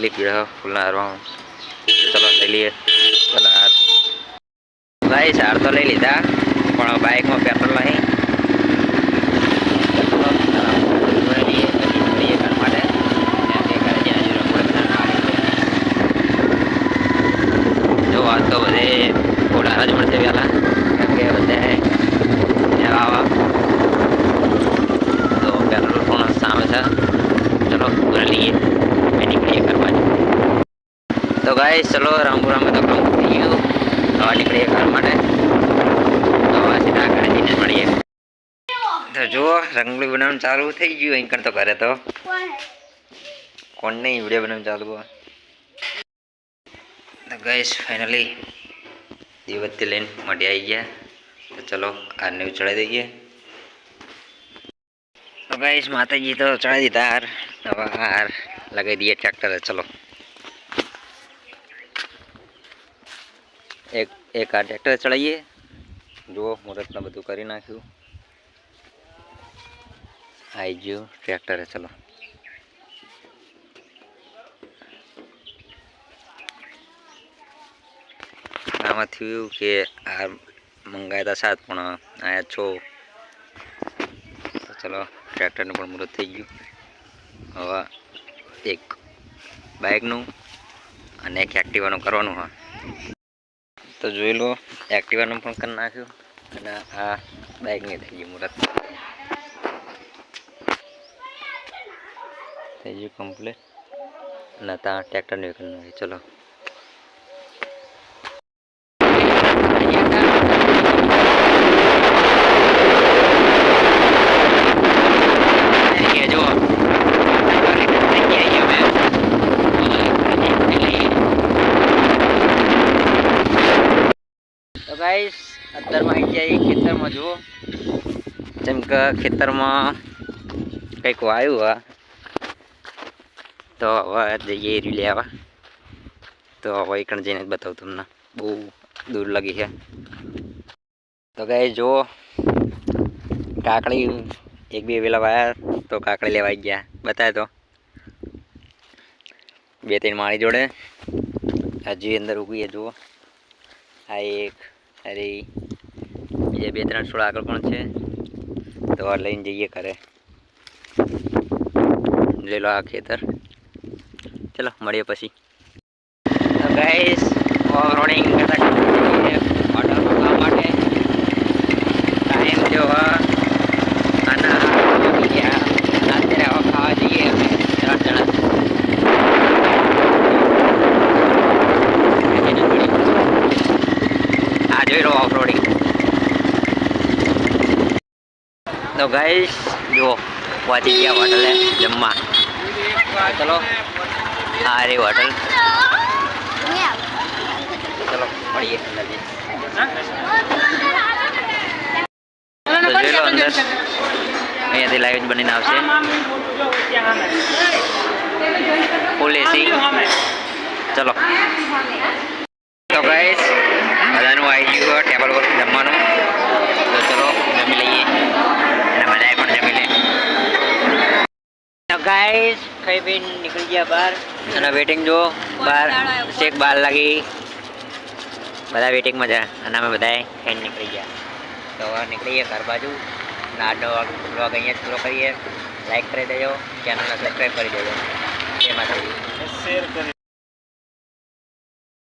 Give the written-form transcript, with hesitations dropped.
કેટલીક ભીड़ है फुल हारवा तो चलो ले लिए चलो हार भाई हार तो ले लीधा पण बाइक में पेट्रोल नहीं जो आज तो बधे घोड़ा ज पड़ते वेला केम के बधे आवा तो पेट्रोल पण सामे छे चलो भरी लीए निकलिए करवा तो गाइस चलो रामपुरा में तो काम थी गયું हवा निकलिए घर माटे तो सीधा घरे जઈને મળીએ तो जो रंगोली बनावવાનું चालू થઈ ગયું અહીં કર તો કરે તો કોણ નહીં વિડિયો બનાવવાનું ચાલુ હોય तो गाइस फाइनली દીવતી લઈને મઢી આવી ગયા तो चलो आरने चढ़ा दीजिए तो गाइस माता जी तो चढ़ा दीधा हार हवा हार लगा दिए ट्रैक्टर है चलो एक आ ट्रैक्टर चढ़ाइए जो मुहूर्त ने बधु करी नाख्यु आई गयो ट्रैक्टर है चलो आमा थयुं के आ मंगाया था 7 पण आया 6 तो चलो ट्रैक्टर ने पण मुहूर्त थई गयुं हवा एक बाइक नु अने एक एक्टिवा नु करवानुं हा तो जोई लो एक्टिवा नु पण कर नाख्युं अने आ बाइक ने थई गयुं मुहूर्त थई गयुं कम्प्लीट अने ता ट्रैक्टर ने कर नाख्युं चलो गाइस अंदर में आई जाए खेतर में जो जम के खेतर में कई आयु हुआ तो हवा जाइए री ले आवा तो हवा एक जैने बताऊँ तुमने बहुत दूर लगी है तो गाइस जो काकड़ी एक भी वेला आया तो काकड़ी लेवा गया बताए तो 2-3 माड़ी जोड़े हजी अंदर उगी है जो आ एक अरे बीजा 2-3 छोड़ा आगे पण छे तो आ लईने जईए करे ले लो आ खेतर चलो मळीए पछी तो गाइस ओवरलोडिंग करता होटल में काम माटे टाइम जो आना गया रात्रे आवा खावा जईए अमे 3 जणा ऑफरोडिंग तो गाइस जो वाची गया होटल है जम्मा चलो आ रही होटल चलो पढ़िए तो जो लो अंदर अहींयाथी लाइव बनीने आवशे फूल एसी चलो तो गाइस बधानु आई गयुं टेबल पर जमवानुं तो चलो जमी लईए अने बधाए पण जमी ले तो गाइस खाई पीने निकली गया बाहर अने वेटिंग जो बाहर चेक बार लगी बधा वेटिंग में जाए अने अमे बधाए खाईने निकली गया तो हवे निकलीए घर बाजू आजनो व्लॉग अहींया पूरो करीए लाइक करी देजो चैनल ने सब्सक्राइब करी देजो जय माता दी शेर करी